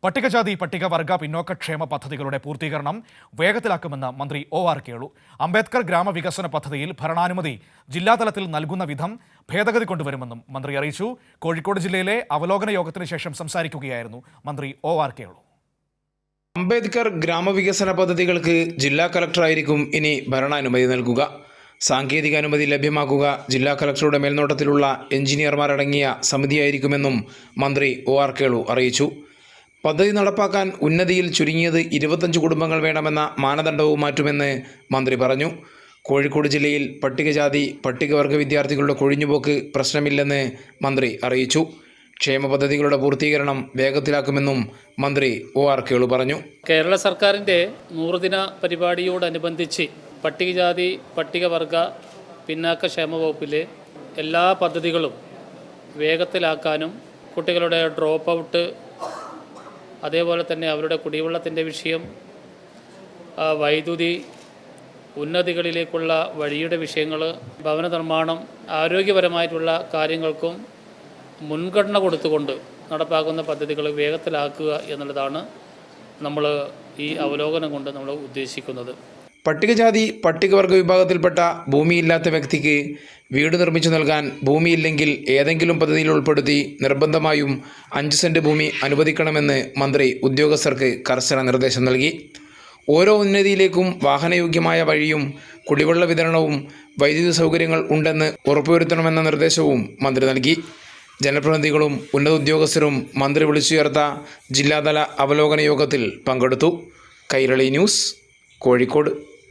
പട്ടികജാതി പട്ടികവർഗ പിന്നോക്കക്ഷേമ പദ്ധതികളുടെ പൂർത്തീകരണം വേഗത്തിലാക്കുമെന്ന് മന്ത്രി ഒ.ആർ. കേളു. അംബേദ്കർ ഗ്രാമവികസന പദ്ധതിയിൽ ഭരണാനുമതി ജില്ലാതലത്തിൽ നൽകുന്ന വിധം ഭേദഗതി കൊണ്ടുവരുമെന്നും മന്ത്രി അറിയിച്ചു. കോഴിക്കോട് ജില്ലയിലെ അവലോകന യോഗത്തിന് ശേഷം സംസാരിക്കുകയായിരുന്നു മന്ത്രി ഒ.ആർ. കേളു. അംബേദ്കർ ഗ്രാമവികസന പദ്ധതികൾക്ക് ജില്ലാ കളക്ടറായിരിക്കും ഇനി ഭരണാനുമതി നൽകുക. സാങ്കേതിക അനുമതി ലഭ്യമാക്കുക ജില്ലാ കളക്ടറുടെ മേൽനോട്ടത്തിലുള്ള എഞ്ചിനീയർമാരടങ്ങിയ സമിതിയായിരിക്കുമെന്നും മന്ത്രി ഒ.ആർ. കേളു അറിയിച്ചു. പദ്ധതി നടപ്പാക്കാൻ ഉന്നതിയിൽ ചുരുങ്ങിയത് 25 കുടുംബങ്ങൾ വേണമെന്ന മാനദണ്ഡവും മാറ്റുമെന്ന് മന്ത്രി പറഞ്ഞു. കോഴിക്കോട് ജില്ലയിൽ പട്ടികജാതി പട്ടികവർഗ വിദ്യാർത്ഥികളുടെ കൊഴിഞ്ഞുപോക്ക് പ്രശ്നമില്ലെന്ന് മന്ത്രി അറിയിച്ചു. ക്ഷേമ പദ്ധതികളുടെ പൂർത്തീകരണം വേഗത്തിലാക്കുമെന്നും മന്ത്രി ഒ.ആർ. കേളു പറഞ്ഞു. കേരള സർക്കാരിൻ്റെ 100 ദിന പരിപാടിയോടനുബന്ധിച്ച് പട്ടികജാതി പട്ടികവർഗ പിന്നാക്കക്ഷേമ വകുപ്പിലെ എല്ലാ പദ്ധതികളും വേഗത്തിലാക്കാനും കുട്ടികളുടെ ഡ്രോപ്പ് ഔട്ട്, അതേപോലെ തന്നെ അവരുടെ കുടിവെള്ളത്തിൻ്റെ വിഷയം, വൈദ്യുതി, ഉന്നതികളിലേക്കുള്ള വഴിയുടെ വിഷയങ്ങൾ, ഭവന നിർമ്മാണം, ആരോഗ്യപരമായിട്ടുള്ള കാര്യങ്ങൾക്കും മുൻഗണന കൊടുത്തുകൊണ്ട് നടപ്പാക്കുന്ന പദ്ധതികൾ വേഗത്തിലാക്കുക എന്നുള്ളതാണ് നമ്മൾ ഈ അവലോകനം കൊണ്ട് നമ്മൾ ഉദ്ദേശിക്കുന്നത്. പട്ടികജാതി പട്ടികവർഗ വിഭാഗത്തിൽപ്പെട്ട ഭൂമിയില്ലാത്ത വ്യക്തിക്ക് വീട് നിർമ്മിച്ചു നൽകാൻ ഭൂമിയില്ലെങ്കിൽ ഏതെങ്കിലും പദ്ധതിയിൽ ഉൾപ്പെടുത്തി നിർബന്ധമായും 5 സെൻറ്റ് ഭൂമി അനുവദിക്കണമെന്ന് മന്ത്രി ഉദ്യോഗസ്ഥർക്ക് കർശന നിർദ്ദേശം നൽകി. ഓരോ ഉന്നതിയിലേക്കും വാഹനയോഗ്യമായ വഴിയും കുടിവെള്ള വിതരണവും വൈദ്യുതി സൗകര്യങ്ങൾ ഉണ്ടെന്ന് ഉറപ്പുവരുത്തണമെന്ന നിർദ്ദേശവും മന്ത്രി നൽകി. ജനപ്രതിനിധികളും ഉന്നത ഉദ്യോഗസ്ഥരും മന്ത്രി വിളിച്ചുയർത്ത ജില്ലാതല അവലോകന യോഗത്തിൽ പങ്കെടുത്തു. കൈരളി ന്യൂസ്, കോഴിക്കോട്.